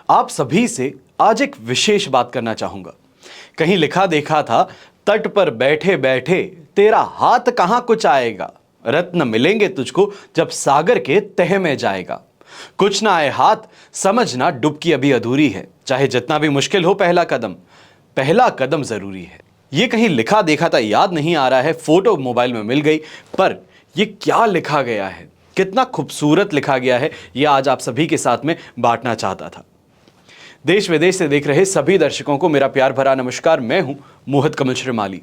आप सभी से आज एक विशेष बात करना चाहूंगा। कहीं लिखा देखा था, तट पर बैठे बैठे तेरा हाथ कहां कुछ आएगा, रत्न मिलेंगे तुझको जब सागर के तह में जाएगा। कुछ ना आए हाथ, समझना डुबकी अभी अधूरी है। चाहे जितना भी मुश्किल हो, पहला कदम जरूरी है। ये कहीं लिखा देखा था, याद नहीं आ रहा है, फोटो मोबाइल में मिल गई, पर ये क्या लिखा गया है, कितना खूबसूरत लिखा गया है, यह आज आप सभी के साथ में बांटना चाहता था। देश विदेश से देख रहे सभी दर्शकों को मेरा प्यार भरा नमस्कार। मैं हूं मोहित कमल श्रीमाली।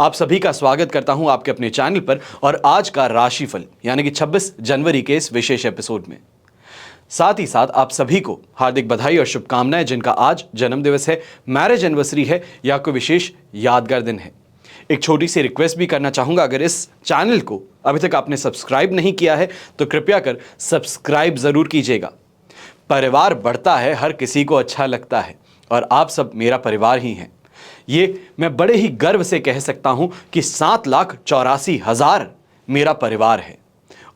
आप सभी का स्वागत करता हूं आपके अपने चैनल पर और आज का राशिफल यानी कि 26 जनवरी के इस विशेष एपिसोड में। साथ ही साथ आप सभी को हार्दिक बधाई और शुभकामनाएं जिनका आज जन्मदिवस है, मैरिज एनिवर्सरी है या कोई विशेष यादगार दिन है। एक छोटी सी रिक्वेस्ट भी करना चाहूंगा, अगर इस चैनल को अभी तक आपने सब्सक्राइब नहीं किया है तो कृपया कर सब्सक्राइब जरूर कीजिएगा। परिवार बढ़ता है, हर किसी को अच्छा लगता है और आप सब मेरा परिवार ही हैं। ये मैं बड़े ही गर्व से कह सकता हूं कि 7,84,000 मेरा परिवार है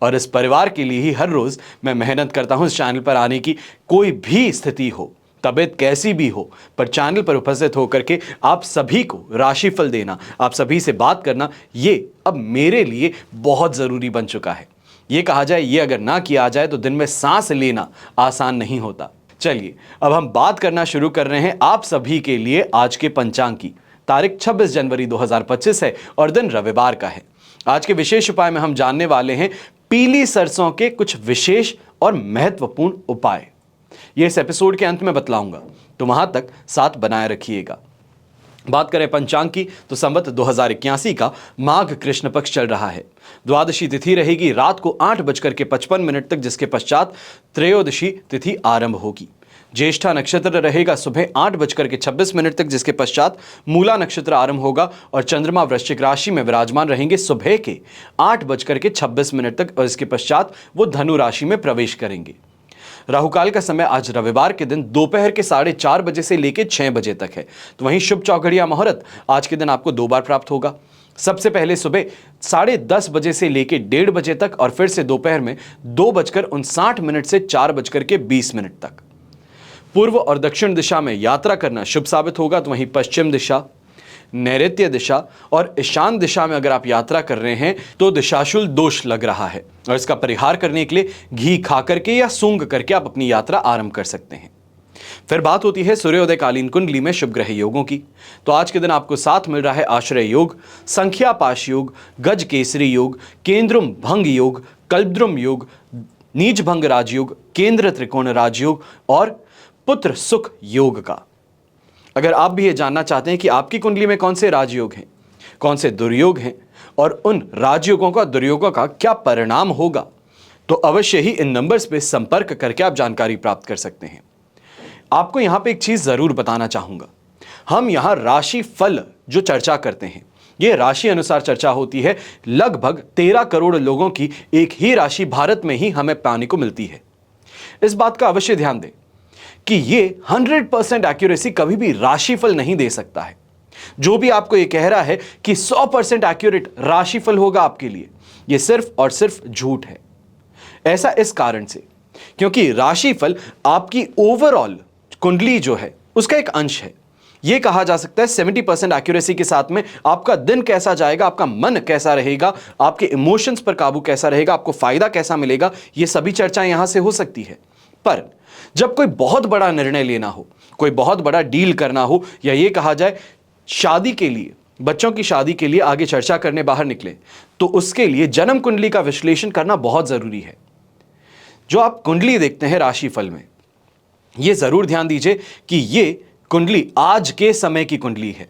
और इस परिवार के लिए ही हर रोज मैं मेहनत करता हूं इस चैनल पर आने की। कोई भी स्थिति हो, तबीयत कैसी भी हो, पर चैनल पर उपस्थित होकर के आप सभी को राशिफल देना, आप सभी से बात करना, ये अब मेरे लिए बहुत जरूरी बन चुका है। ये कहा जाए, ये अगर ना किया जाए तो दिन में सांस लेना आसान नहीं होता। चलिए अब हम बात करना शुरू कर रहे हैं आप सभी के लिए आज के पंचांग की। तारीख 26 जनवरी 2025 है और दिन रविवार का है। आज के विशेष उपाय में हम जानने वाले हैं पीली सरसों के कुछ विशेष और महत्वपूर्ण उपाय। ये इस एपिसोड के अंत में बतलाऊंगा, तो वहां तक साथ बनाए रखिएगा। बात करें पंचांग की तो संवत 2081 का माघ कृष्ण पक्ष चल रहा है। द्वादशी तिथि रहेगी रात को 8:55 तक, जिसके पश्चात त्रयोदशी तिथि आरंभ होगी। ज्येष्ठा नक्षत्र रहेगा सुबह 8:26 तक, जिसके पश्चात मूला नक्षत्र आरंभ होगा और चंद्रमा वृश्चिक राशि में विराजमान रहेंगे सुबह के 8:26 तक और इसके पश्चात वो धनु राशि में प्रवेश करेंगे। राहुकाल का समय आज रविवार के दिन दोपहर के 4:30 बजे से लेकर 6 बजे तक है। तो वहीं शुभ चौघड़िया मुहूर्त आज के दिन आपको 2 बार प्राप्त होगा। सबसे पहले सुबह 10:30 बजे से लेकर 1:30 बजे तक और फिर से दोपहर में 2:59 से 4:20 तक। पूर्व और दक्षिण दिशा में यात्रा करना शुभ साबित होगा। तो वहीं पश्चिम दिशा, नैऋत्य दिशा और ईशान दिशा में अगर आप यात्रा कर रहे हैं तो दिशाशूल दोष लग रहा है और इसका परिहार करने के लिए घी खा करके या सूंघ करके आप अपनी यात्रा आरंभ कर सकते हैं। फिर बात होती है सूर्योदय कालीन कुंडली में शुभ ग्रह योगों की। तो आज के दिन आपको साथ मिल रहा है आश्रय योग, संख्या पाश योग, गज केसरी योग, केंद्रुम भंग योग, कल्पद्रुम योग, नीच भंग राजयोग, केंद्र त्रिकोण राजयोग और पुत्र सुख योग का। अगर आप भी ये जानना चाहते हैं कि आपकी कुंडली में कौन से राजयोग हैं, कौन से दुर्योग हैं और उन राजयोगों का, दुर्योगों का क्या परिणाम होगा, तो अवश्य ही इन नंबर्स पे संपर्क करके आप जानकारी प्राप्त कर सकते हैं। आपको यहां पे एक चीज जरूर बताना चाहूंगा, हम यहां राशि फल जो चर्चा करते हैं, यह राशि अनुसार चर्चा होती है। लगभग 13 करोड़ लोगों की एक ही राशि भारत में ही हमें पाने को मिलती है। इस बात का अवश्य ध्यान दें कि ये 100% एक्यूरेसी कभी भी राशिफल नहीं दे सकता है। जो भी आपको ये कह रहा है कि 100% एक्यूरेट राशिफल होगा आपके लिए, ये सिर्फ और सिर्फ झूठ है। ऐसा इस कारण से क्योंकि राशिफल आपकी ओवरऑल कुंडली जो है उसका एक अंश है। यह कहा जा सकता है 70% एक्यूरेसी के साथ में आपका दिन कैसा जाएगा, आपका मन कैसा रहेगा, आपके इमोशंस पर काबू कैसा रहेगा, आपको फायदा कैसा मिलेगा, ये सभी चर्चाएं यहां से हो सकती है। पर जब कोई बहुत बड़ा निर्णय लेना हो, कोई बहुत बड़ा डील करना हो, या ये कहा जाए शादी के लिए, बच्चों की शादी के लिए आगे चर्चा करने बाहर निकले, तो उसके लिए जन्म कुंडली का विश्लेषण करना बहुत जरूरी है। जो आप कुंडली देखते हैं राशिफल में, यह जरूर ध्यान दीजिए कि यह कुंडली आज के समय की कुंडली है,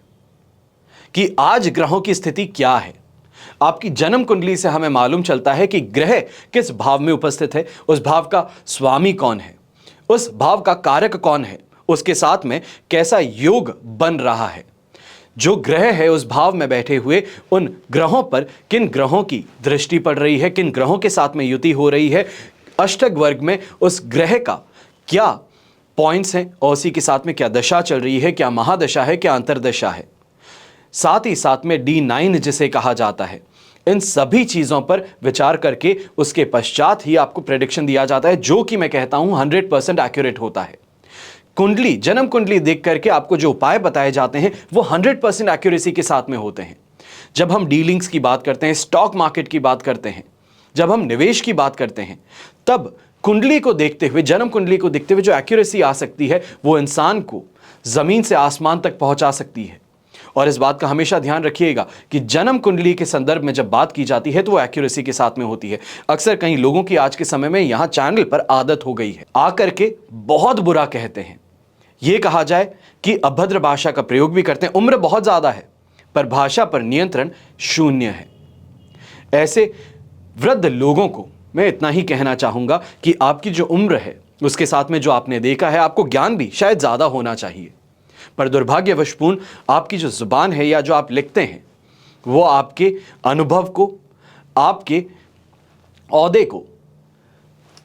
कि आज ग्रहों की स्थिति क्या है। आपकी जन्म कुंडली से हमें मालूम चलता है कि ग्रह किस भाव में उपस्थित है, उस भाव का स्वामी कौन है, उस भाव का कारक कौन है, उसके साथ में कैसा योग बन रहा है। जो ग्रह है उस भाव में बैठे हुए उन ग्रहों पर किन ग्रहों की दृष्टि पड़ रही है, किन ग्रहों के साथ में युति हो रही है, अष्टक वर्ग में उस ग्रह का क्या पॉइंट्स हैं और उसी के साथ में क्या दशा चल रही है, क्या महादशा है, क्या अंतरदशा है। साथ ही साथ में D9 जिसे कहा जाता है, इन सभी चीजों पर विचार करके उसके पश्चात ही आपको प्रेडिक्शन दिया जाता है, जो कि मैं कहता हूं 100% एक्यूरेट होता है। कुंडली, जन्म कुंडली देख करके आपको जो उपाय बताए जाते हैं वो 100% एक्यूरेसी के साथ में होते हैं। जब हम डीलिंग्स की बात करते हैं, स्टॉक मार्केट की बात करते हैं, जब हम निवेश की बात करते हैं, तब कुंडली को देखते हुए, जन्म कुंडली को देखते हुए जो एक्यूरेसी आ सकती है वो इंसान को जमीन से आसमान तक पहुंचा सकती है। और इस बात का हमेशा ध्यान रखिएगा कि जन्म कुंडली के संदर्भ में जब बात की जाती है तो वो एक्यूरेसी के साथ में होती है। अक्सर कई लोगों की आज के समय में यहां चैनल पर आदत हो गई है, आकर के बहुत बुरा कहते हैं। यह कहा जाए कि अभद्र भाषा का प्रयोग भी करते हैं। उम्र बहुत ज्यादा है पर भाषा पर नियंत्रण शून्य है। ऐसे वृद्ध लोगों को मैं इतना ही कहना चाहूंगा कि आपकी जो उम्र है उसके साथ में जो आपने देखा है, आपको ज्ञान भी शायद ज्यादा होना चाहिए, पर दुर्भाग्यवशपूर्ण आपकी जो जुबान है या जो आप लिखते हैं वो आपके अनुभव को, आपके औहदे को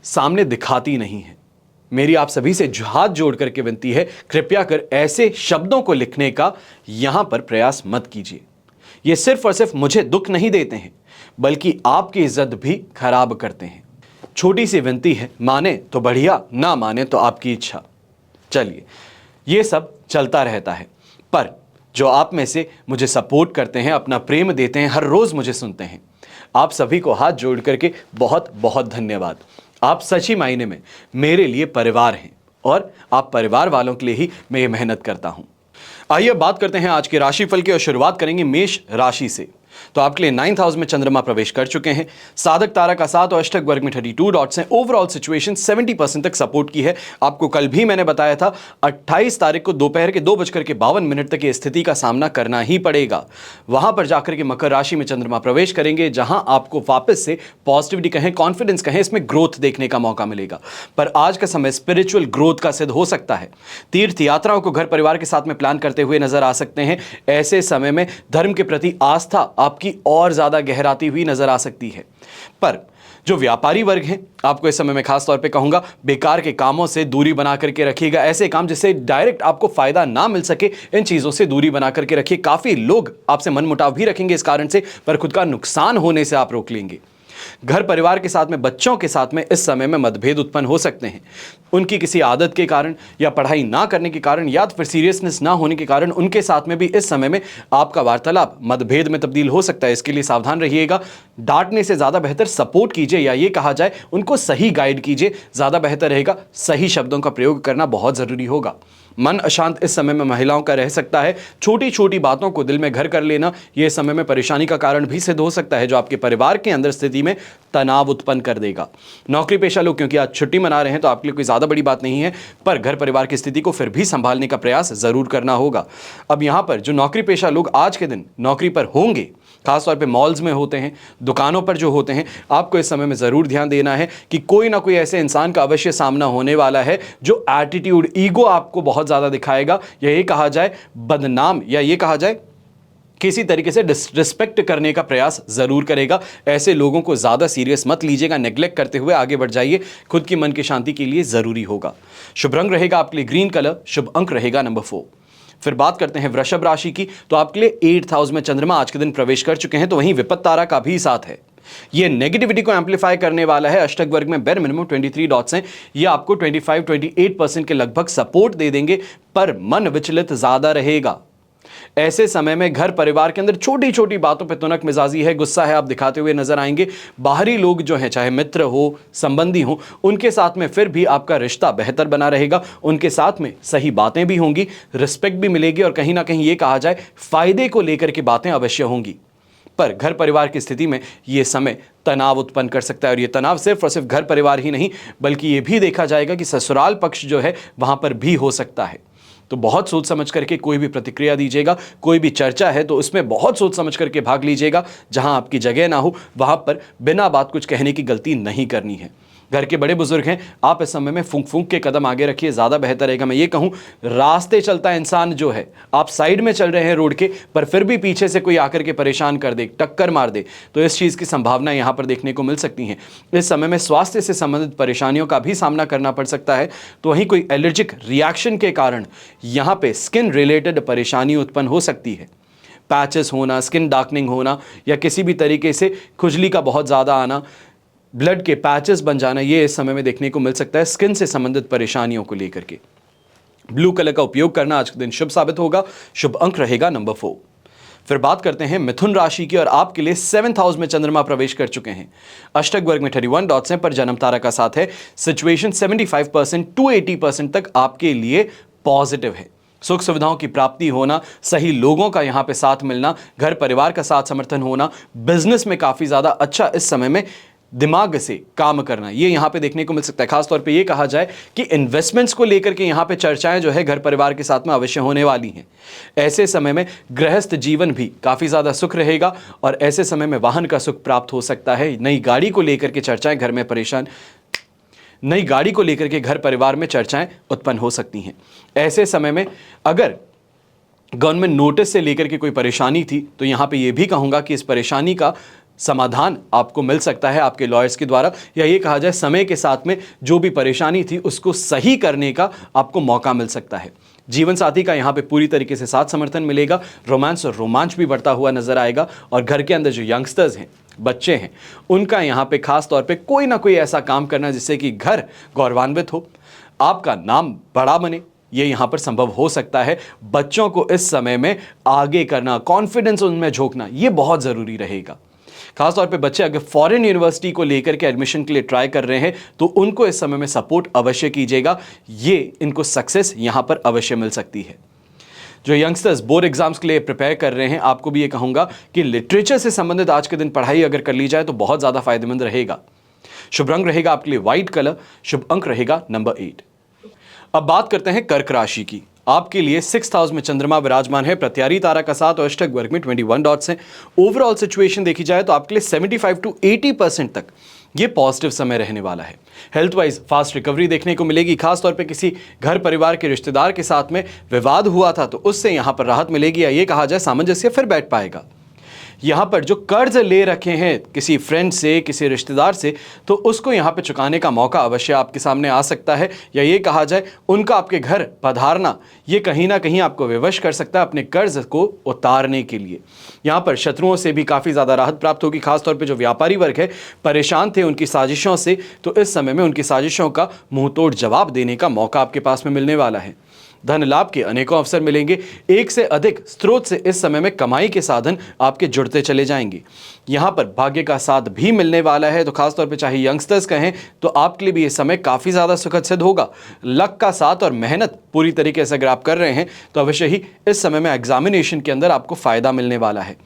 सामने दिखाती नहीं है। मेरी आप सभी से हाथ जोड़ करके विनती है, कृपया कर ऐसे शब्दों को लिखने का यहां पर प्रयास मत कीजिए। ये सिर्फ और सिर्फ मुझे दुख नहीं देते हैं बल्कि आपकी इज्जत भी खराब करते हैं। छोटी सी विनती है, माने तो बढ़िया, ना माने तो आपकी इच्छा। चलिए, ये सब चलता रहता है, पर जो आप में से मुझे सपोर्ट करते हैं, अपना प्रेम देते हैं, हर रोज मुझे सुनते हैं, आप सभी को हाथ जोड़ करके बहुत बहुत धन्यवाद। आप सच्ची मायने में मेरे लिए परिवार हैं और आप परिवार वालों के लिए ही मैं ये मेहनत करता हूं। आइए बात करते हैं आज के राशिफल की और शुरुआत करेंगे मेष राशि से। तो आपके लिए 9th हाउस में चंद्रमा प्रवेश कर चुके हैं। साधक तारा का 7 और अष्टक वर्ग में 32 डॉट्स हैं। ओवरऑल सिचुएशन 70% तक सपोर्ट की है। आपको कल भी मैंने बताया था 28 तारीख को दोपहर के 2:52 तक ये स्थिति का सामना करना ही पड़ेगा। वहां पर जाकर के मकर राशि में चंद्रमा प्रवेश करेंगे, जहां आपको वापस से पॉजिटिविटी कहें, कॉन्फिडेंस कहें, इसमें ग्रोथ देखने का मौका मिलेगा। पर आज का समय स्पिरिचुअल ग्रोथ का सिद्ध हो सकता है। तीर्थ यात्राओं को घर परिवार के साथ में प्लान करते हुए नजर आ सकते हैं। ऐसे समय में धर्म के प्रति आस्था आपकी और ज्यादा गहराती हुई नजर आ सकती है। पर जो व्यापारी वर्ग हैं, आपको इस समय में खास तौर पे कहूंगा, बेकार के कामों से दूरी बना करके रखिएगा। ऐसे काम जिससे डायरेक्ट आपको फायदा ना मिल सके, इन चीजों से दूरी बना करके रखिए। काफी लोग आपसे मनमुटाव भी रखेंगे इस कारण से, पर खुद का नुकसान होने से आप रोक लेंगे। घर परिवार के साथ में, बच्चों के साथ में इस समय में मतभेद उत्पन्न हो सकते हैं। उनकी किसी आदत के कारण या पढ़ाई ना करने के कारण या फिर सीरियसनेस ना होने के कारण उनके साथ में भी इस समय में आपका वार्तालाप मतभेद में तब्दील हो सकता है। इसके लिए सावधान रहिएगा। डांटने से ज्यादा बेहतर सपोर्ट कीजिए, या ये कहा जाए उनको सही गाइड कीजिए, ज्यादा बेहतर रहेगा। सही शब्दों का प्रयोग करना बहुत जरूरी होगा। मन अशांत इस समय में महिलाओं का रह सकता है। छोटी छोटी बातों को दिल में घर कर लेना यह समय में परेशानी का कारण भी सिद्ध हो सकता है, जो आपके परिवार के अंदर स्थिति में तनाव उत्पन्न कर देगा। नौकरी पेशा लोग क्योंकि आज छुट्टी मना रहे हैं तो आपके लिए कोई ज्यादा बड़ी बात नहीं है, पर घर परिवार की स्थिति को फिर भी संभालने का प्रयास जरूर करना होगा। अब यहां पर जो नौकरी पेशा लोग आज के दिन नौकरी पर होंगे, खासतौर पे मॉल्स में होते हैं, दुकानों पर जो होते हैं, आपको इस समय में ज़रूर ध्यान देना है कि कोई ना कोई ऐसे इंसान का अवश्य सामना होने वाला है जो एटीट्यूड, ईगो आपको बहुत ज़्यादा दिखाएगा, या ये कहा जाए बदनाम, या ये कहा जाए किसी तरीके से डिसरिस्पेक्ट करने का प्रयास जरूर करेगा। ऐसे लोगों को ज़्यादा सीरियस मत लीजिएगा, नेग्लेक्ट करते हुए आगे बढ़ जाइए। खुद की मन की शांति के लिए ज़रूरी होगा। शुभ रंग रहेगा आपके लिए ग्रीन कलर, शुभ अंक रहेगा नंबर 4। फिर बात करते हैं वृषभ राशि की। तो आपके लिए 8th हाउस में चंद्रमा आज के दिन प्रवेश कर चुके हैं, तो वहीं विपत्त तारा का भी साथ है। ये नेगेटिविटी को एम्पलीफाई करने वाला है। अष्टक वर्ग में बेर मिनिमम 23 डॉट्स हैं। ये आपको 25-28% के लगभग सपोर्ट दे देंगे, पर मन विचलित ज्यादा रहेगा। ऐसे समय में घर परिवार के अंदर छोटी छोटी बातों पे तुनक मिजाजी है, गुस्सा है, आप दिखाते हुए नजर आएंगे। बाहरी लोग जो हैं, चाहे मित्र हो, संबंधी हो, उनके साथ में फिर भी आपका रिश्ता बेहतर बना रहेगा। उनके साथ में सही बातें भी होंगी, रिस्पेक्ट भी मिलेगी, और कहीं ना कहीं ये कहा जाए फायदे को लेकर के बातें अवश्य होंगी। पर घर परिवार की स्थिति में यह समय तनाव उत्पन्न कर सकता है, और यह तनाव सिर्फ और सिर्फ घर परिवार ही नहीं बल्कि यह भी देखा जाएगा कि ससुराल पक्ष जो है वहां पर भी हो सकता है। तो बहुत सोच समझ करके कोई भी प्रतिक्रिया दीजिएगा। कोई भी चर्चा है तो उसमें बहुत सोच समझ करके भाग लीजिएगा। जहां आपकी जगह ना हो वहां पर बिना बात कुछ कहने की गलती नहीं करनी है। घर के बड़े बुजुर्ग हैं, आप इस समय में फूंक फूंक के कदम आगे रखिए, ज़्यादा बेहतर रहेगा। मैं ये कहूँ, रास्ते चलता इंसान जो है, आप साइड में चल रहे हैं रोड के, पर फिर भी पीछे से कोई आकर के परेशान कर दे, टक्कर मार दे, तो इस चीज़ की संभावना यहाँ पर देखने को मिल सकती हैं। इस समय में स्वास्थ्य से संबंधित परेशानियों का भी सामना करना पड़ सकता है। तो वहीं कोई एलर्जिक रिएक्शन के कारण यहाँ पे स्किन रिलेटेड परेशानी उत्पन्न हो सकती है। पैचेस होना, स्किन डार्कनिंग होना, या किसी भी तरीके से खुजली का बहुत ज़्यादा आना, ब्लड के पैचेस बन जाना, ये इस समय में देखने को मिल सकता है स्किन से संबंधित परेशानियों को लेकर के। ब्लू कलर का उपयोग करना आज के दिन शुभ साबित होगा। शुभ अंक रहेगा नंबर 4। फिर बात करते हैं मिथुन राशि की और आपके लिए 7th हाउस में चंद्रमा प्रवेश कर चुके हैं। अष्टक वर्ग में 31 डॉट्स हैं पर जन्म तारा का साथ है। सिचुएशन 75% टू 80% तक आपके लिए पॉजिटिव है। सुख सुविधाओं की प्राप्ति होना, सही लोगों का यहां पे साथ मिलना, घर परिवार का साथ समर्थन होना, बिजनेस में काफी ज्यादा अच्छा इस समय में दिमाग से काम करना, ये यहां पे देखने को मिल सकता है। खासतौर पे ये कहा जाए कि इन्वेस्टमेंट्स को लेकर के यहां पे चर्चाएं जो है घर परिवार के साथ में अवश्य होने वाली हैं। ऐसे समय में गृहस्थ जीवन भी काफी ज्यादा सुख रहेगा और ऐसे समय में वाहन का सुख प्राप्त हो सकता है। नई गाड़ी को लेकर के चर्चाएं घर में नई गाड़ी को लेकर के घर परिवार में चर्चाएं उत्पन्न हो सकती हैं। ऐसे समय में अगर गवर्नमेंट नोटिस से लेकर के कोई परेशानी थी तो यहां पे ये भी कहूंगा कि इस परेशानी का समाधान आपको मिल सकता है आपके लॉयर्स के द्वारा, या ये कहा जाए समय के साथ में जो भी परेशानी थी उसको सही करने का आपको मौका मिल सकता है। जीवन साथी का यहाँ पे पूरी तरीके से साथ समर्थन मिलेगा। रोमांस और रोमांच भी बढ़ता हुआ नजर आएगा और घर के अंदर जो यंगस्टर्स हैं, बच्चे हैं, उनका यहाँ पे खास तौर पे कोई ना कोई ऐसा काम करना जिससे कि घर गौरवान्वित हो, आपका नाम बड़ा बने, ये यहाँ पर संभव हो सकता है। बच्चों को इस समय में आगे करना, कॉन्फिडेंस उनमें झोंकना, ये बहुत ज़रूरी रहेगा। खासतौर पे बच्चे अगर फॉरेन यूनिवर्सिटी को लेकर के एडमिशन के लिए ट्राई कर रहे हैं तो उनको इस समय में सपोर्ट अवश्य कीजिएगा, ये इनको सक्सेस यहाँ पर अवश्य मिल सकती है। जो यंगस्टर्स बोर्ड एग्जाम्स के लिए प्रिपेयर कर रहे हैं, आपको भी ये कहूँगा कि लिटरेचर से संबंधित आज के दिन पढ़ाई अगर कर ली जाए तो बहुत ज़्यादा फायदेमंद रहेगा। शुभ रंग रहेगा आपके लिए व्हाइट कलर। शुभ अंक रहेगा नंबर 8। अब बात करते हैं कर्क राशि की। आपके लिए 6th हाउस में चंद्रमा विराजमान है, प्रत्यारी तारा का साथ और अष्टक वर्ग में 21 डॉट्स हैं। ओवरऑल सिचुएशन देखी जाए तो आपके लिए 75 टू 80% तक ये पॉजिटिव समय रहने वाला है। हेल्थ वाइज फास्ट रिकवरी देखने को मिलेगी। खासतौर पे किसी घर परिवार के रिश्तेदार के साथ में विवाद हुआ था तो उससे यहाँ पर राहत मिलेगी, या ये कहा जाए सामंजस्य फिर बैठ पाएगा। यहाँ पर जो कर्ज ले रखे हैं किसी फ्रेंड से, किसी रिश्तेदार से, तो उसको यहाँ पे चुकाने का मौका अवश्य आपके सामने आ सकता है, या ये कहा जाए उनका आपके घर पधारना ये कहीं ना कहीं आपको विवश कर सकता है अपने कर्ज को उतारने के लिए। यहाँ पर शत्रुओं से भी काफ़ी ज़्यादा राहत प्राप्त होगी। खासतौर पर जो व्यापारी वर्ग है, परेशान थे उनकी साजिशों से, तो इस समय में उनकी साजिशों का मुंहतोड़ जवाब देने का मौका आपके पास में मिलने वाला है। धन लाभ के अनेकों अवसर मिलेंगे। एक से अधिक स्रोत से इस समय में कमाई के साधन आपके जुड़ते चले जाएंगे। यहाँ पर भाग्य का साथ भी मिलने वाला है, तो खासतौर पे चाहे यंगस्टर्स कहें तो आपके लिए भी ये समय काफ़ी ज़्यादा सुखद सिद्ध होगा। लक का साथ और मेहनत पूरी तरीके से अगर आप कर रहे हैं तो अवश्य ही इस समय में एग्जामिनेशन के अंदर आपको फ़ायदा मिलने वाला है।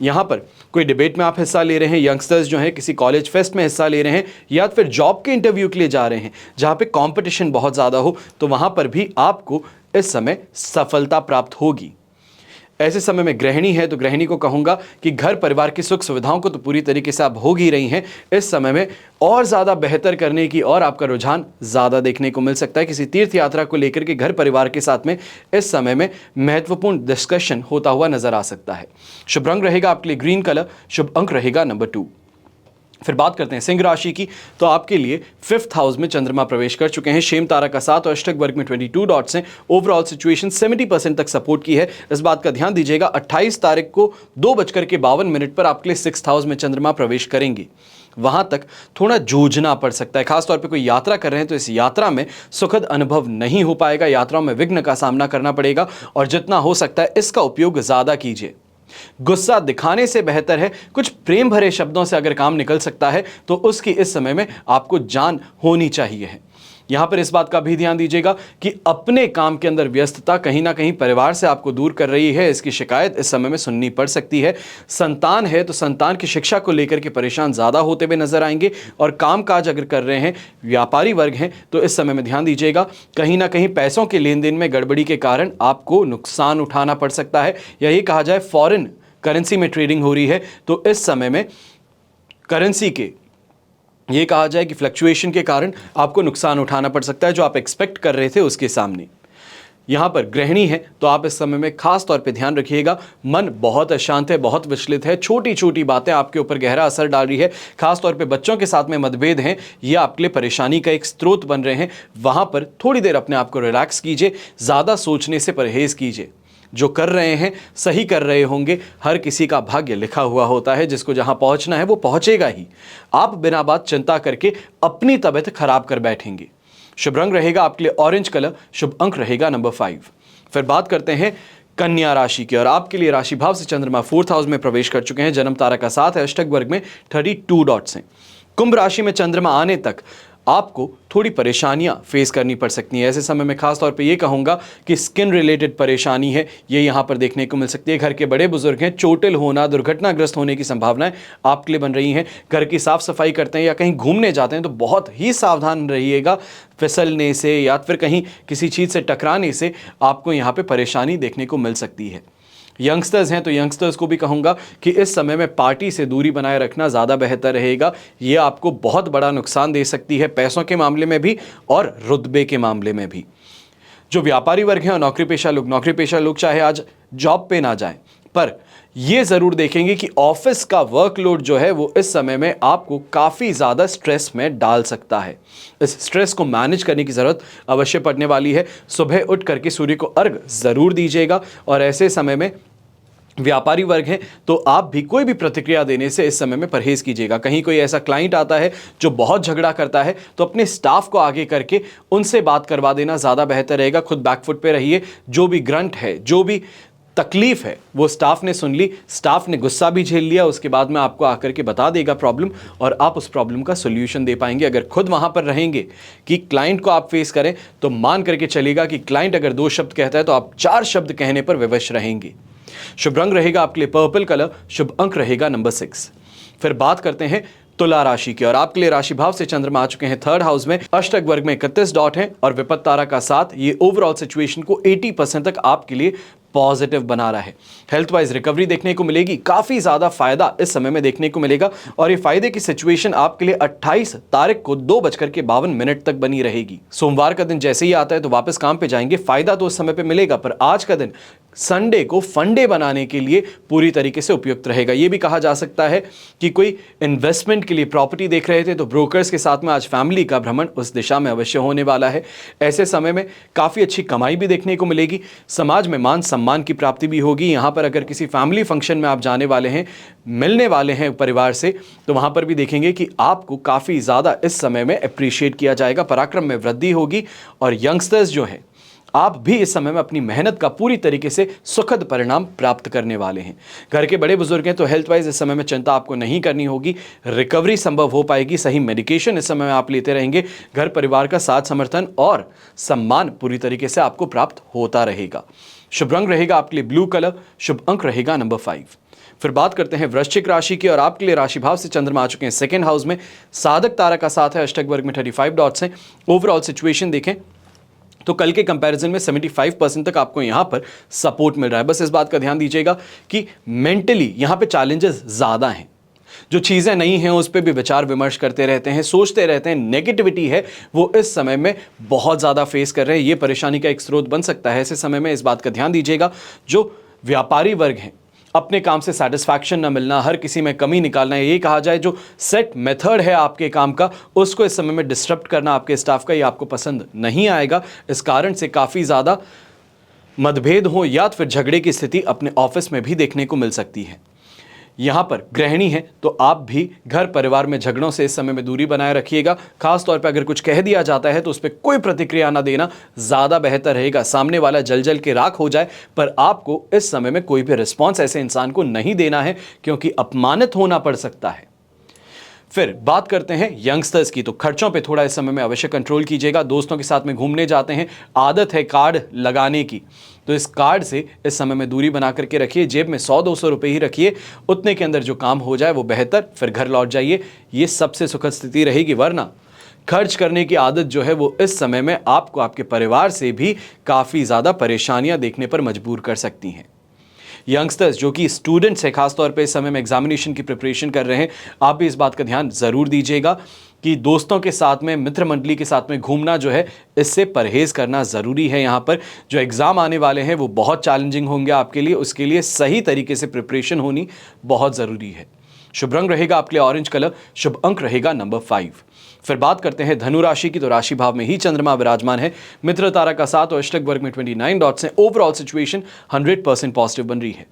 यहाँ पर कोई डिबेट में आप हिस्सा ले रहे हैं, यंगस्टर्स जो हैं किसी कॉलेज फेस्ट में हिस्सा ले रहे हैं, या फिर जॉब के इंटरव्यू के लिए जा रहे हैं जहाँ पे कंपटीशन बहुत ज़्यादा हो, तो वहाँ पर भी आपको इस समय सफलता प्राप्त होगी। ऐसे समय में गृहिणी है तो गृहिणी को कहूँगा कि घर परिवार की सुख सुविधाओं को तो पूरी तरीके से आप भोग ही रही हैं, इस समय में और ज़्यादा बेहतर करने की और आपका रुझान ज़्यादा देखने को मिल सकता है। किसी तीर्थ यात्रा को लेकर के घर परिवार के साथ में इस समय में महत्वपूर्ण डिस्कशन होता हुआ नजर आ सकता है। शुभ रंग रहेगा आपके लिए ग्रीन कलर। शुभ अंक रहेगा नंबर 2। फिर बात करते हैं सिंह राशि की, तो आपके लिए 5th हाउस में चंद्रमा प्रवेश कर चुके हैं। शेम तारा का साथ और अष्टक वर्ग में 22 डॉट्स हैं। ओवरऑल सिचुएशन 70% तक सपोर्ट की है। इस बात का ध्यान दीजिएगा 28 तारीख को 2:52 पर आपके लिए 6th हाउस में चंद्रमा प्रवेश करेंगे। वहां तक थोड़ा जूझना पड़ सकता है। खासतौर पे कोई यात्रा कर रहे हैं तो इस यात्रा में सुखद अनुभव नहीं हो पाएगा, यात्राओं में विघ्न का सामना करना पड़ेगा, और जितना हो सकता है इसका उपयोग ज़्यादा कीजिए। गुस्सा दिखाने से बेहतर है कुछ प्रेम भरे शब्दों से अगर काम निकल सकता है तो उसकी इस समय में आपको जान होनी चाहिए है। यहां पर इस बात का भी ध्यान दीजिएगा कि अपने काम के अंदर व्यस्तता कहीं ना कहीं परिवार से आपको दूर कर रही है, इसकी शिकायत इस समय में सुननी पड़ सकती है। संतान है तो संतान की शिक्षा को लेकर के परेशान ज़्यादा होते हुए नजर आएंगे, और कामकाज अगर कर रहे हैं, व्यापारी वर्ग हैं, तो इस समय में ध्यान दीजिएगा कहीं ना कहीं पैसों के लेन देन में गड़बड़ी के कारण आपको नुकसान उठाना पड़ सकता है, या ये कहा जाए फॉरेन करेंसी में ट्रेडिंग हो रही है तो इस समय में करेंसी के ये कहा जाए कि फ्लक्चुएशन के कारण आपको नुकसान उठाना पड़ सकता है जो आप एक्सपेक्ट कर रहे थे उसके सामने। यहाँ पर गृहिणी है तो आप इस समय में खास तौर पे ध्यान रखिएगा, मन बहुत अशांत है, बहुत विचलित है, छोटी छोटी बातें आपके ऊपर गहरा असर डाल रही है। खास तौर पे बच्चों के साथ में मतभेद हैं, ये आपके लिए परेशानी का एक स्रोत बन रहे हैं। वहाँ पर थोड़ी देर अपने आप को रिलैक्स कीजिए, ज़्यादा सोचने से परहेज़ कीजिए। जो कर रहे हैं सही कर रहे होंगे। हर किसी का भाग्य लिखा हुआ होता है, जिसको जहां पहुंचना है वो पहुंचेगा ही। आप बिना बात चिंता करके अपनी तबीयत खराब कर बैठेंगे। शुभ रंग रहेगा आपके लिए ऑरेंज कलर, शुभ अंक रहेगा नंबर 5। फिर बात करते हैं कन्या राशि की और आपके लिए राशि भाव से चंद्रमा 4th हाउस में प्रवेश कर चुके हैं। जन्म तारा का 7 है, अष्टक वर्ग में 32 डॉट्स हैं। कुंभ राशि में चंद्रमा आने तक आपको थोड़ी परेशानियां फेस करनी पड़ सकती हैं। ऐसे समय में खास तौर पे ये कहूँगा कि स्किन रिलेटेड परेशानी है, ये यहाँ पर देखने को मिल सकती है। घर के बड़े बुजुर्ग हैं, चोटिल होना, दुर्घटनाग्रस्त होने की संभावनाएं आपके लिए बन रही हैं। घर की साफ सफाई करते हैं या कहीं घूमने जाते हैं तो बहुत ही सावधान रहिएगा। फिसलने से या फिर कहीं किसी चीज़ से टकराने से आपको यहाँ पर परेशानी देखने को मिल सकती है। यंगस्टर्स हैं तो यंगस्टर्स को भी कहूँगा कि इस समय में पार्टी से दूरी बनाए रखना ज़्यादा बेहतर रहेगा। ये आपको बहुत बड़ा नुकसान दे सकती है, पैसों के मामले में भी और रुतबे के मामले में भी। जो व्यापारी वर्ग हैं और नौकरी पेशा लोग चाहे आज जॉब पे ना जाएं, पर ये ज़रूर देखेंगे कि ऑफिस का वर्कलोड जो है वो इस समय में आपको काफ़ी ज़्यादा स्ट्रेस में डाल सकता है। इस स्ट्रेस को मैनेज करने की ज़रूरत अवश्य पड़ने वाली है। सुबह उठ करके सूर्य को अर्घ ज़रूर दीजिएगा और ऐसे समय में व्यापारी वर्ग हैं तो आप भी कोई भी प्रतिक्रिया देने से इस समय में परहेज कीजिएगा। कहीं कोई ऐसा क्लाइंट आता है जो बहुत झगड़ा करता है तो अपने स्टाफ को आगे करके उनसे बात करवा देना ज़्यादा बेहतर रहेगा। खुद बैकफुट पे रहिए। जो भी ग्रंट है, जो भी तकलीफ है वो स्टाफ ने सुन ली, स्टाफ ने गुस्सा भी झेल लिया, उसके बाद में आपको आकर के बता देगा प्रॉब्लम और आप उस प्रॉब्लम का सोल्यूशन दे पाएंगे। अगर खुद वहां पर रहेंगे कि क्लाइंट को आप फेस करें तो मान करके चलेगा कि क्लाइंट अगर 2 शब्द कहता है तो आप 4 शब्द कहने पर विवश रहेंगे। शुभ रंग रहेगा आपके लिए पर्पल कलर, शुभ अंक रहेगा नंबर 6। फिर बात करते हैं तुला राशि की और आपके लिए राशि भाव से चंद्रमा आ चुके हैं 3rd हाउस में। अष्टक वर्ग में 31 डॉट हैं और विपत्त तारा का 7। ये ओवरऑल सिचुएशन को 80% तक आपके लिए पॉजिटिव बना रहा है। हेल्थ वाइज रिकवरी देखने को मिलेगी, काफी ज्यादा फायदा इस समय में देखने को मिलेगा और ये फायदे की सिचुएशन आपके लिए 28 तारीख को 2:52 तक बनी रहेगी। सोमवार का दिन जैसे ही आता है तो वापस काम पे जाएंगे। फायदा तो उस समय पे मिलेगा, पर आज का दिन संडे को फंडे बनाने के लिए पूरी तरीके से उपयुक्त रहेगा। यह भी कहा जा सकता है कि कोई इन्वेस्टमेंट के लिए प्रॉपर्टी देख रहे थे तो ब्रोकर्स के साथ में आज फैमिली का भ्रमण उस दिशा में अवश्य होने वाला है। ऐसे समय में काफ़ी अच्छी कमाई भी देखने को मिलेगी। समाज में मान सम्मान की प्राप्ति भी होगी। यहाँ पर अगर किसी फैमिली फंक्शन में आप जाने वाले हैं, मिलने वाले हैं परिवार से, तो वहाँ पर भी देखेंगे कि आपको काफ़ी ज़्यादा इस समय में अप्रिशिएट किया जाएगा। पराक्रम में वृद्धि होगी और यंगस्टर्स जो हैं आप भी इस समय में अपनी मेहनत का पूरी तरीके से सुखद परिणाम प्राप्त करने वाले हैं। घर के बड़े बुजुर्ग हैं तो हेल्थ वाइज इस समय में चिंता आपको नहीं करनी होगी, रिकवरी संभव हो पाएगी। सही मेडिकेशन इस समय में आप लेते रहेंगे। घर परिवार का साथ समर्थन और सम्मान पूरी तरीके से आपको प्राप्त होता रहेगा। शुभ रंग रहेगा आपके लिए ब्लू कलर, शुभ अंक रहेगा नंबर 5। फिर बात करते हैं वृश्चिक राशि की और आपके लिए राशि भाव से चंद्रमा आ चुके हैं 2nd हाउस में। साधक तारा का साथ है, अष्टक वर्ग में 35 डॉट्स हैं। ओवरऑल सिचुएशन देखें तो कल के कंपैरिजन में 75% तक आपको यहां पर सपोर्ट मिल रहा है। बस इस बात का ध्यान दीजिएगा कि मेंटली यहां पे चैलेंजेस ज़्यादा हैं। जो चीज़ें नहीं हैं उस पर भी विचार विमर्श करते रहते हैं, सोचते रहते हैं। नेगेटिविटी है वो इस समय में बहुत ज़्यादा फेस कर रहे हैं। ये परेशानी का एक स्रोत बन सकता है। ऐसे समय में इस बात का ध्यान दीजिएगा। जो व्यापारी वर्ग हैं, अपने काम से सेटिस्फैक्शन न मिलना, हर किसी में कमी निकालना, ये कहा जाए जो सेट मेथड है आपके काम का उसको इस समय में डिस्टर्ब करना आपके स्टाफ का, ये आपको पसंद नहीं आएगा। इस कारण से काफ़ी ज़्यादा मतभेद हो या फिर झगड़े की स्थिति अपने ऑफिस में भी देखने को मिल सकती है। यहाँ पर गृहिणी है तो आप भी घर परिवार में झगड़ों से इस समय में दूरी बनाए रखिएगा। खास तौर पे अगर कुछ कह दिया जाता है तो उस पर कोई प्रतिक्रिया ना देना ज़्यादा बेहतर रहेगा। सामने वाला जल जल के राख हो जाए, पर आपको इस समय में कोई भी रिस्पॉन्स ऐसे इंसान को नहीं देना है क्योंकि अपमानित होना पड़ सकता है। फिर बात करते हैं यंगस्टर्स की, तो खर्चों पे थोड़ा इस समय में अवश्य कंट्रोल कीजिएगा। दोस्तों के साथ में घूमने जाते हैं, आदत है कार्ड लगाने की, तो इस कार्ड से इस समय में दूरी बना करके रखिए। जेब में 100-200 रुपये ही रखिए, उतने के अंदर जो काम हो जाए वो बेहतर। फिर घर लौट जाइए, ये सबसे सुखद स्थिति रहेगी। वरना खर्च करने की आदत जो है वो इस समय में आपको आपके परिवार से भी काफ़ी ज़्यादा परेशानियाँ देखने पर मजबूर कर सकती हैं। यंगस्टर्स जो कि स्टूडेंट्स हैं, खासतौर पे इस समय में एग्जामिनेशन की प्रिपरेशन कर रहे हैं, आप भी इस बात का ध्यान ज़रूर दीजिएगा कि दोस्तों के साथ में, मित्र मंडली के साथ में घूमना जो है इससे परहेज़ करना ज़रूरी है। यहाँ पर जो एग्ज़ाम आने वाले हैं वो बहुत चैलेंजिंग होंगे आपके लिए, उसके लिए सही तरीके से प्रिपरेशन होनी बहुत ज़रूरी है। शुभ रंग रहेगा आपके लिए ऑरेंज कलर, शुभ अंक रहेगा नंबर 5। फिर बात करते हैं धनु राशि की, तो राशि भाव में ही चंद्रमा विराजमान है। मित्र तारा का 7 और अष्टक वर्ग में 29 डॉट्स हैं। ओवरऑल सिचुएशन 100% पॉजिटिव बन रही है।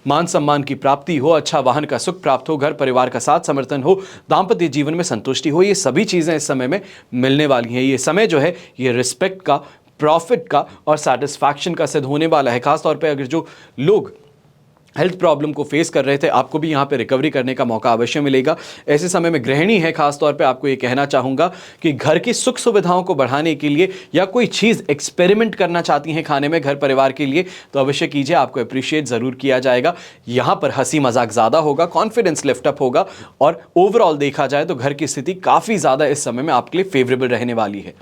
मान सम्मान की प्राप्ति हो, अच्छा वाहन का सुख प्राप्त हो, घर परिवार का साथ समर्थन हो, दाम्पत्य जीवन में संतुष्टि हो, ये सभी चीज़ें इस समय में मिलने वाली हैं। ये समय जो है ये रिस्पेक्ट का, प्रॉफिट का और सेटिस्फैक्शन का सिद्ध होने वाला है। खासतौर पे अगर जो लोग हेल्थ प्रॉब्लम को फेस कर रहे थे, आपको भी यहाँ पे रिकवरी करने का मौका अवश्य मिलेगा। ऐसे समय में गृहिणी है, खासतौर पे आपको ये कहना चाहूँगा कि घर की सुख सुविधाओं को बढ़ाने के लिए या कोई चीज़ एक्सपेरिमेंट करना चाहती हैं खाने में घर परिवार के लिए, तो अवश्य कीजिए, आपको अप्रिशिएट ज़रूर किया जाएगा। यहाँ पर हंसी मजाक ज़्यादा होगा, कॉन्फिडेंस लिफ्ट अप होगा और ओवरऑल देखा जाए तो घर की स्थिति काफ़ी ज़्यादा इस समय में आपके लिए फेवरेबल रहने वाली है।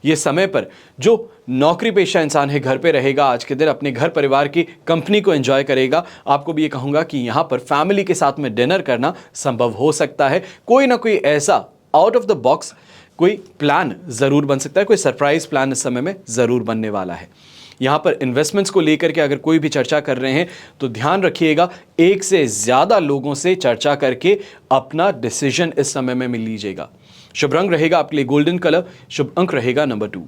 ये समय पर जो नौकरी पेशा इंसान है घर पे रहेगा, आज के दिन अपने घर परिवार की कंपनी को एंजॉय करेगा। आपको भी ये कहूँगा कि यहाँ पर फैमिली के साथ में डिनर करना संभव हो सकता है। कोई ना कोई ऐसा आउट ऑफ द बॉक्स कोई प्लान ज़रूर बन सकता है, कोई सरप्राइज प्लान इस समय में ज़रूर बनने वाला है। यहाँ पर इन्वेस्टमेंट्स को लेकर के अगर कोई भी चर्चा कर रहे हैं तो ध्यान रखिएगा, एक से ज़्यादा लोगों से चर्चा करके अपना डिसीजन इस समय में मिल लीजिएगा। शुभ रंग रहेगा आपके लिए गोल्डन कलर, शुभ अंक रहेगा नंबर 2।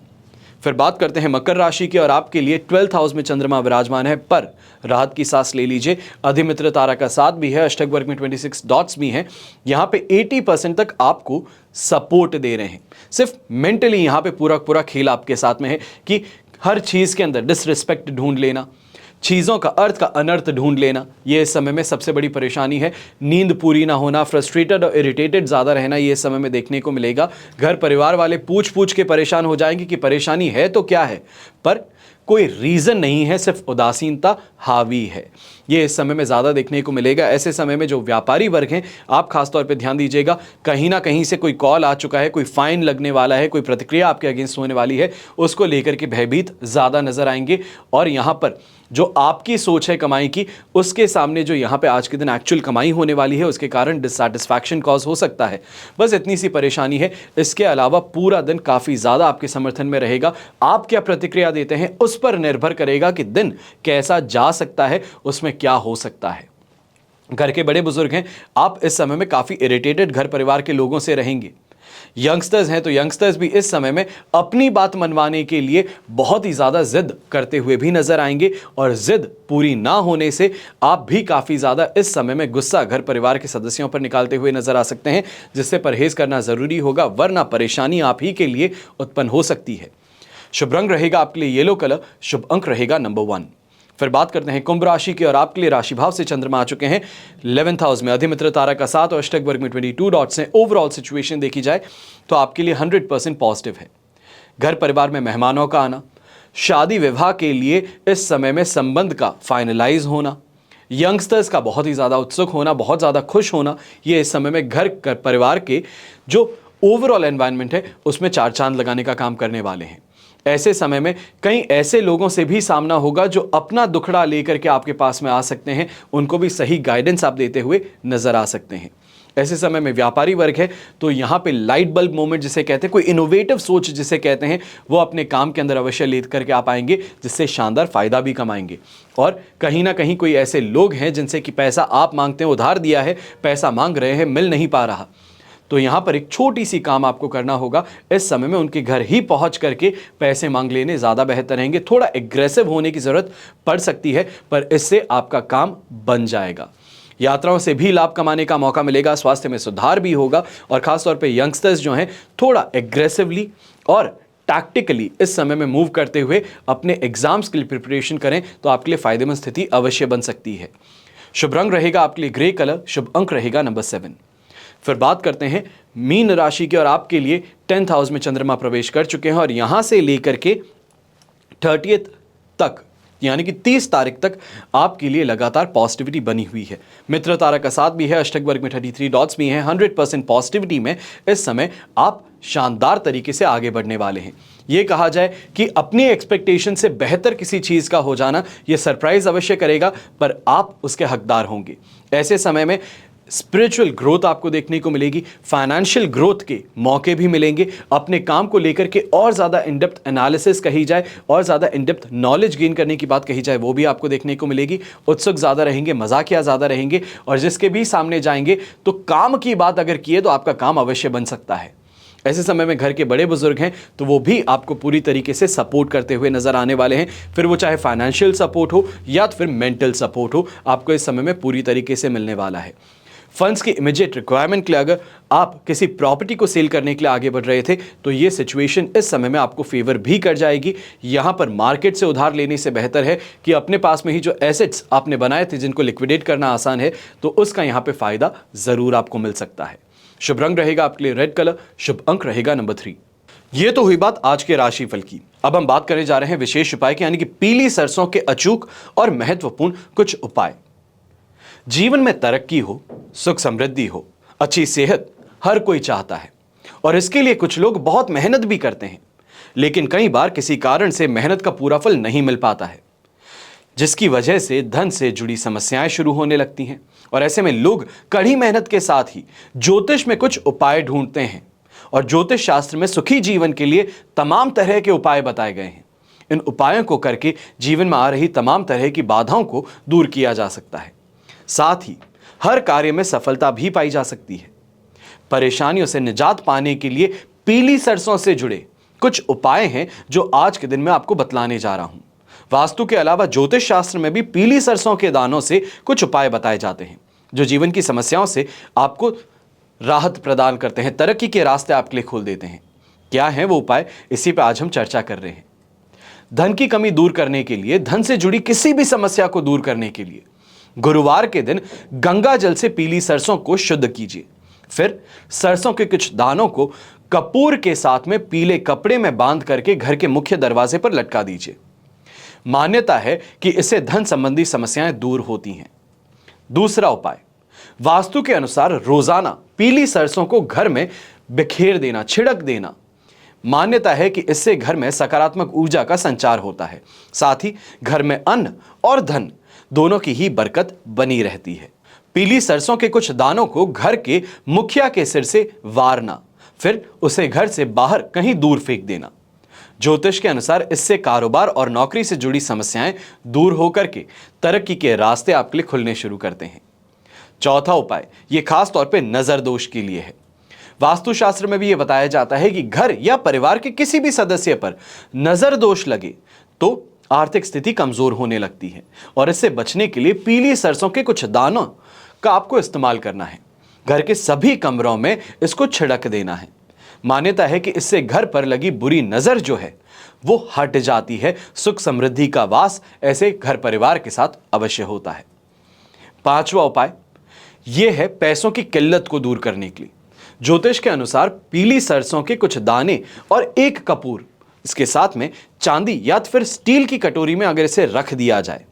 फिर बात करते हैं मकर राशि की और आपके लिए 12th हाउस में चंद्रमा विराजमान है, पर राहत की सांस ले लीजिए। अधिमित्र तारा का साथ भी है, अष्टक वर्ग में 26 डॉट्स भी हैं। यहाँ पे 80% तक आपको सपोर्ट दे रहे हैं। सिर्फ मेंटली यहाँ पे पूरा खेल आपके साथ में है कि हर चीज़ के अंदर डिसरिस्पेक्ट ढूंढ लेना, चीज़ों का अर्थ का अनर्थ ढूंढ लेना, ये इस समय में सबसे बड़ी परेशानी है। नींद पूरी ना होना, फ्रस्ट्रेटेड और इरिटेटेड ज़्यादा रहना, ये इस समय में देखने को मिलेगा। घर परिवार वाले पूछ के परेशान हो जाएंगे कि परेशानी है तो क्या है, पर कोई रीज़न नहीं है, सिर्फ उदासीनता हावी है। ये इस समय में ज़्यादा देखने को मिलेगा। ऐसे समय में जो व्यापारी वर्ग हैं, आप खासतौर पे ध्यान दीजिएगा, कहीं ना कहीं से कोई कॉल आ चुका है, कोई फाइन लगने वाला है, कोई प्रतिक्रिया आपके अगेंस्ट होने वाली है, उसको लेकर के भयभीत ज़्यादा नजर आएंगे। और यहाँ पर जो आपकी सोच है कमाई की, उसके सामने जो यहाँ पे आज के दिन एक्चुअल कमाई होने वाली है, उसके कारण डिससैटिस्फैक्शन कॉज हो सकता है। बस इतनी सी परेशानी है। इसके अलावा पूरा दिन काफ़ी ज़्यादा आपके समर्थन में रहेगा। आप क्या प्रतिक्रिया देते हैं उस पर निर्भर करेगा कि दिन कैसा जा सकता है, उसमें क्या हो सकता है। घर के बड़े बुजुर्ग हैं, आप इस समय में काफ़ी इरिटेटेड घर परिवार के लोगों से रहेंगे। यंगस्टर्स हैं तो यंगस्टर्स भी इस समय में अपनी बात मनवाने के लिए बहुत ही ज़्यादा जिद करते हुए भी नजर आएंगे, और जिद पूरी ना होने से आप भी काफ़ी ज़्यादा इस समय में गुस्सा घर परिवार के सदस्यों पर निकालते हुए नजर आ सकते हैं, जिससे परहेज करना ज़रूरी होगा, वरना परेशानी आप ही के लिए उत्पन्न हो सकती है। शुभ रंग रहेगा आपके लिए येलो कलर, शुभ अंक रहेगा नंबर 1। फिर बात करते हैं कुंभ राशि की और आपके लिए राशि भाव से चंद्रमा आ चुके हैं 11th हाउस में। अधिमित्र तारा का साथ और अष्टक वर्ग में 22 डॉट्स हैं। ओवरऑल सिचुएशन देखी जाए तो आपके लिए 100% पॉजिटिव है। घर परिवार में मेहमानों का आना, शादी विवाह के लिए इस समय में संबंध का फाइनलाइज होना, यंगस्टर्स का बहुत ही ज़्यादा उत्सुक होना, बहुत ज़्यादा खुश होना, ये इस समय में घर परिवार के जो ओवरऑल एनवायरनमेंट है उसमें चार चांद लगाने का काम करने वाले हैं। ऐसे समय में कई ऐसे लोगों से भी सामना होगा जो अपना दुखड़ा लेकर के आपके पास में आ सकते हैं, उनको भी सही गाइडेंस आप देते हुए नजर आ सकते हैं। ऐसे समय में व्यापारी वर्ग है तो यहाँ पे लाइट बल्ब मोमेंट जिसे कहते हैं, कोई इनोवेटिव सोच जिसे कहते हैं, वो अपने काम के अंदर अवश्य ले करके आप आएंगे, जिससे शानदार फायदा भी कमाएंगे। और कहीं ना कहीं कोई ऐसे लोग हैं जिनसे कि पैसा आप मांगते हैं, उधार दिया है, पैसा मांग रहे हैं, मिल नहीं पा रहा, तो यहाँ पर एक छोटी सी काम आपको करना होगा। इस समय में उनके घर ही पहुँच करके पैसे मांग लेने ज़्यादा बेहतर रहेंगे। थोड़ा एग्रेसिव होने की ज़रूरत पड़ सकती है, पर इससे आपका काम बन जाएगा। यात्राओं से भी लाभ कमाने का मौका मिलेगा, स्वास्थ्य में सुधार भी होगा, और ख़ासतौर पे यंगस्टर्स जो हैं थोड़ा एग्रेसिवली और टैक्टिकली इस समय में मूव करते हुए अपने एग्जाम्स के लिए प्रिपरेशन करें तो आपके लिए फ़ायदेमंद स्थिति अवश्य बन सकती है। शुभ रंग रहेगा आपके लिए ग्रे कलर, शुभ अंक रहेगा नंबर 7। फिर बात करते हैं मीन राशि की और आपके लिए 10th हाउस में चंद्रमा प्रवेश कर चुके हैं, और यहां से लेकर के 30th तक यानी कि 30 तारीख तक आपके लिए लगातार पॉजिटिविटी बनी हुई है। मित्र तारा का साथ भी है, अष्टक वर्ग में 33 डॉट्स भी हैं। 100% पॉजिटिविटी में इस समय आप शानदार तरीके से आगे बढ़ने वाले हैं। ये कहा जाए कि अपनी एक्सपेक्टेशन से बेहतर किसी चीज़ का हो जाना ये सरप्राइज अवश्य करेगा, पर आप उसके हकदार होंगे। ऐसे समय में स्पिरिचुअल ग्रोथ आपको देखने को मिलेगी, फाइनेंशियल ग्रोथ के मौके भी मिलेंगे। अपने काम को लेकर के और ज़्यादा इन डेप्थ एनालिसिस कही जाए और ज़्यादा इन डेप्थ नॉलेज गेन करने की बात कही जाए, वो भी आपको देखने को मिलेगी। उत्सुक ज़्यादा रहेंगे, मजाकिया ज़्यादा रहेंगे, और जिसके भी सामने जाएंगे तो काम की बात अगर किए तो आपका काम अवश्य बन सकता है। ऐसे समय में घर के बड़े बुजुर्ग हैं तो वो भी आपको पूरी तरीके से सपोर्ट करते हुए नजर आने वाले हैं। फिर वो चाहे फाइनेंशियल सपोर्ट हो या तो फिर मेंटल सपोर्ट हो, आपको इस समय में पूरी तरीके से मिलने वाला है। फंड्स की इमीडिएट रिक्वायरमेंट के लिए अगर आप किसी प्रॉपर्टी को सेल करने के लिए आगे बढ़ रहे थे तो ये सिचुएशन इस समय में आपको फेवर भी कर जाएगी। यहां पर मार्केट से उधार लेने से बेहतर है कि अपने पास में ही जो एसेट्स आपने बनाए थे जिनको लिक्विडेट करना आसान है तो उसका यहां पे फायदा जरूर आपको मिल सकता है। शुभ रंग रहेगा आपके लिए रेड कलर, शुभ अंक रहेगा नंबर 3। ये तो हुई बात आज के राशिफल की। अब हम बात करने जा रहे हैं विशेष उपाय की, यानी कि पीली सरसों के अचूक और महत्वपूर्ण कुछ उपाय। जीवन में तरक्की हो, सुख समृद्धि हो, अच्छी सेहत हर कोई चाहता है और इसके लिए कुछ लोग बहुत मेहनत भी करते हैं, लेकिन कई बार किसी कारण से मेहनत का पूरा फल नहीं मिल पाता है, जिसकी वजह से धन से जुड़ी समस्याएं शुरू होने लगती हैं। और ऐसे में लोग कड़ी मेहनत के साथ ही ज्योतिष में कुछ उपाय ढूंढते हैं और ज्योतिष शास्त्र में सुखी जीवन के लिए तमाम तरह के उपाय बताए गए हैं। इन उपायों को करके जीवन में आ रही तमाम तरह की बाधाओं को दूर किया जा सकता है, साथ ही हर कार्य में सफलता भी पाई जा सकती है। परेशानियों से निजात पाने के लिए पीली सरसों से जुड़े कुछ उपाय हैं जो आज के दिन में आपको बतलाने जा रहा हूं। वास्तु के अलावा ज्योतिष शास्त्र में भी पीली सरसों के दानों से कुछ उपाय बताए जाते हैं जो जीवन की समस्याओं से आपको राहत प्रदान करते हैं, तरक्की के रास्ते आपके लिए खोल देते हैं। क्या है वो उपाय, इसी पर आज हम चर्चा कर रहे हैं। धन की कमी दूर करने के लिए, धन से जुड़ी किसी भी समस्या को दूर करने के लिए गुरुवार के दिन गंगा जल से पीली सरसों को शुद्ध कीजिए। फिर सरसों के कुछ दानों को कपूर के साथ में पीले कपड़े में बांध करके घर के मुख्य दरवाजे पर लटका दीजिए। मान्यता है कि इससे धन संबंधी समस्याएं दूर होती हैं। दूसरा उपाय, वास्तु के अनुसार रोजाना पीली सरसों को घर में बिखेर देना, छिड़क देना। मान्यता है कि इससे घर में सकारात्मक ऊर्जा का संचार होता है, साथ ही घर में अन्न और धन दोनों की ही बरकत बनी रहती है। पीली सरसों के कुछ दानों को घर के मुखिया के सिर से वारना, फिर उसे घर से बाहर कहीं दूर फेंक देना। ज्योतिष के अनुसार इससे कारोबार और नौकरी से जुड़ी समस्याएं दूर होकर के तरक्की के रास्ते आपके लिए खुलने शुरू करते हैं। चौथा उपाय, यह खास तौर पे नजर दोष के लिए है। वास्तुशास्त्र में भी यह बताया जाता है कि घर या परिवार के किसी भी सदस्य पर नजर दोष लगे तो आर्थिक स्थिति कमजोर होने लगती है और इससे बचने के लिए पीली सरसों के कुछ दानों का आपको इस्तेमाल करना है। घर के सभी कमरों में इसको छिड़क देना है। मान्यता है कि इससे घर पर लगी बुरी नजर जो है वो हट जाती है। सुख समृद्धि का वास ऐसे घर परिवार के साथ अवश्य होता है। पांचवा उपाय यह है पैसों की किल्लत को दूर करने के लिए। ज्योतिष के अनुसार पीली सरसों के कुछ दाने और एक कपूर, इसके साथ में चांदी या फिर स्टील की कटोरी में अगर इसे रख दिया जाए,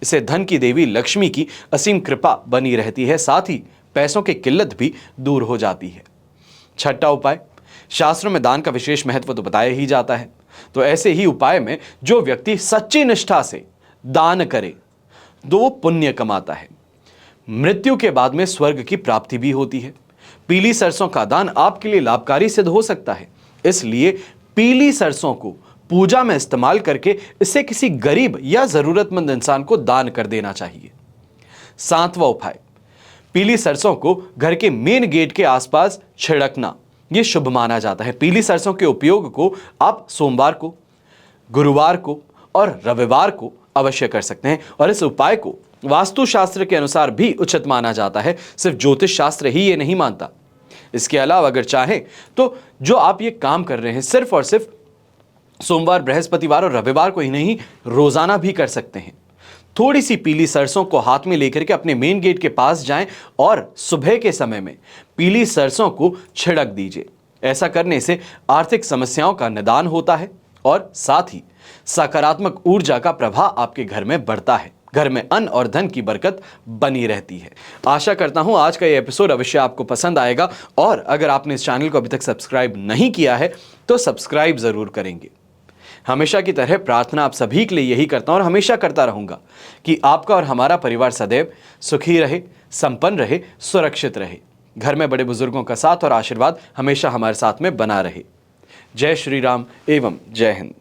इससे धन की देवी लक्ष्मी की असीम कृपा बनी रहती है, साथ ही पैसों की किल्लत भी दूर हो जाती है। छठा उपाय, शास्त्रों में दान का विशेष महत्व तो बताया ही जाता है, तो ऐसे ही उपाय में जो व्यक्ति सच्ची निष्ठा से दान करे तो वो पुण्य कमाता है। मृत्यु के बाद में स्वर्ग की प्राप्ति भी होती है। पीली सरसों का दान आपके लिए लाभकारी सिद्ध हो सकता है, इसलिए पीली सरसों को पूजा में इस्तेमाल करके इसे किसी गरीब या जरूरतमंद इंसान को दान कर देना चाहिए। सातवां उपाय, पीली सरसों को घर के मेन गेट के आसपास छिड़कना यह शुभ माना जाता है। पीली सरसों के उपयोग को आप सोमवार को, गुरुवार को और रविवार को अवश्य कर सकते हैं और इस उपाय को वास्तुशास्त्र के अनुसार भी उचित माना जाता है। सिर्फ ज्योतिष शास्त्र ही ये नहीं मानता। इसके अलावा अगर चाहें तो जो आप ये काम कर रहे हैं सिर्फ और सिर्फ सोमवार, बृहस्पतिवार और रविवार को ही नहीं, रोजाना भी कर सकते हैं। थोड़ी सी पीली सरसों को हाथ में लेकर के अपने मेन गेट के पास जाएं और सुबह के समय में पीली सरसों को छिड़क दीजिए। ऐसा करने से आर्थिक समस्याओं का निदान होता है और साथ ही सकारात्मक ऊर्जा का प्रवाह आपके घर में बढ़ता है। घर में अन्न और धन की बरकत बनी रहती है। आशा करता हूं आज का ये एपिसोड अवश्य आपको पसंद आएगा और अगर आपने इस चैनल को अभी तक सब्सक्राइब नहीं किया है तो सब्सक्राइब जरूर करेंगे। हमेशा की तरह प्रार्थना आप सभी के लिए यही करता हूं और हमेशा करता रहूंगा कि आपका और हमारा परिवार सदैव सुखी रहे, संपन्न रहे, सुरक्षित रहे। घर में बड़े बुजुर्गों का साथ और आशीर्वाद हमेशा हमारे साथ में बना रहे। जय श्री राम एवं जय हिंद।